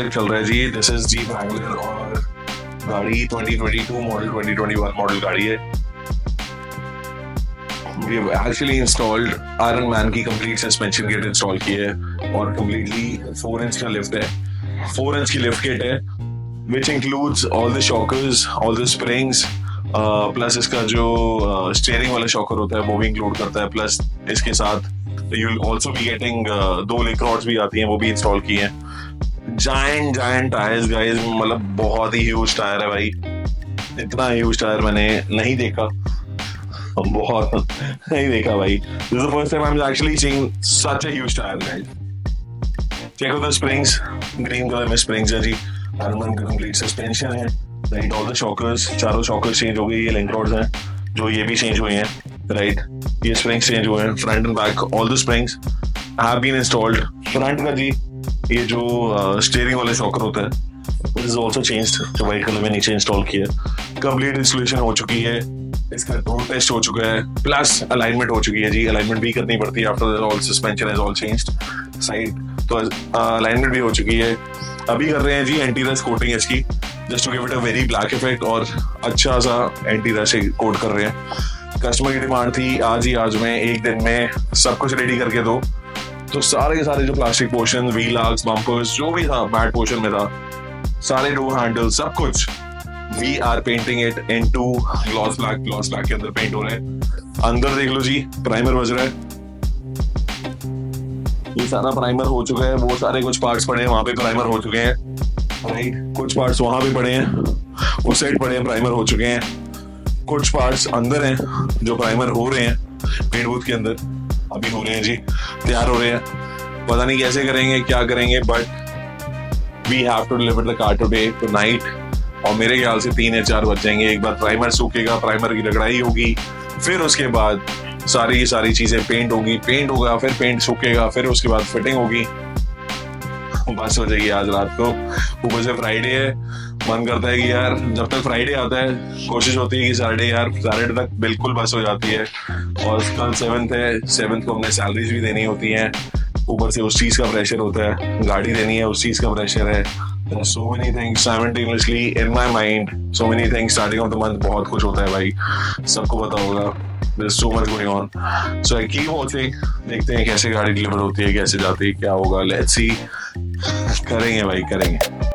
Automotive चल रहा है जी। दिस इज जी Wrangler और गाड़ी 2022 मॉडल 2021 मॉडल गाड़ी है। We have actually installed Iron Man की complete suspension kit install की है और completely 4 inch का lift है, 4 inch की lift kit है, which includes all the shockers, all the springs, plus इसका जो स्टीयरिंग वाला शॉकर होता है वो भी इंक्लूड करता है। प्लस इसके साथ you'll also be getting 2 link rods भी आती हैं, वो भी इंस्टॉल की हैं। जायंट टायर्स गाइस, मतलब बहुत ही ह्यूज टायर है भाई, इतना ह्यूज टायर मैंने नहीं देखा, बहुत नहीं देखा भाई। This is the first time I am actually seeing such a huge tyre guys. Check out the springs, green colour में स्प्रिंग्स है जी। आयरन का कंप्लीट सस्पेंशन है, राइट। ऑल द शॉकर्स, चारों शॉकर्स चेंज हो गए, ये लिंक रॉड्स हैं जो ये भी चेंज हुए हैं, राइट। ये स्प्रिंग्स चेंज हुए हैं, front and back all the springs have been installed. Front का जी ये जो स्टीयरिंग वाला शॉकर होता है इट इज आल्सो चेंज्ड, जो व्हाइट कलर में नीचे इंस्टॉल किया है। कंप्लीट इंस्टॉलेशन हो चुकी है, इसका रोड टेस्ट हो चुका है, प्लस अलाइनमेंट हो चुकी है जी। अलाइनमेंट भी करनी पड़ती है after all suspension is all changed side, तो अलाइनमेंट भी हो चुकी है। अभी कर रहे हैं जी एंटी रस्ट कोटिंग इसकी, just to give it a very black effect, और अच्छा सा एंटी रस्ट कोट कर रहे हैं। कस्टमर की डिमांड थी आज ही आज में एक दिन में सब कुछ रेडी करके दो, तो सारे के सारे जो plastic portion, wheel arcs, bumpers, जो भी था बैक पोर्शन में था, सारे डोर हैंडल, सब कुछ we are painting it into gloss black के अंदर पेंट हो रहे हैं। अंदर देख लो जी, प्राइमर बज रहा है, ये सारा प्राइमर हो चुका है। वो सारे कुछ पार्ट्स पड़े हैं वहां पे, प्राइमर हो चुके हैं, राइट। कुछ पार्ट्स वहां पे पड़े हैं, उस साइड पड़े हैं, प्राइमर हो चुके हैं। कुछ पार्ट्स अंदर हैं जो प्राइमर हो रहे हैं पेंट बूथ के अंदर, अभी हो रहे हैं जी, तैयार हो रहे हैं। पता नहीं कैसे करेंगे, क्या करेंगे, but we have to deliver the car today tonight. और मेरे ख्याल से 3 या 4 बज जाएंगे। एक बार प्राइमर सूखेगा, प्राइमर की रगड़ाई होगी, फिर उसके बाद सारी की सारी चीजें पेंट होगी, पेंट होगा, फिर पेंट सूखेगा, फिर उसके बाद फिटिंग होगी, बस हो जाएगी आज रात को। ऊपर से फ्राइडे है, मन करता है कि यार जब तक फ्राइडे आता है कोशिश होती है कि सैटरडे तक बिल्कुल बस हो जाती है। और कल 7th है, 7th को हमने सैलरीज भी देनी होती हैं, ऊपर से उस चीज का प्रेशर होता है, गाड़ी देनी है उस चीज का प्रेशर है। So many things simultaneously in my mind, so many things starting of the month, बहुत कुछ होता है भाई, सबको पता होगा। There's so much going on, so I keep watching, देखते हैं कैसे गाड़ी डिलीवर होती है, कैसे जाती है, क्या होगा, let's see। करेंगे भाई, करेंगे।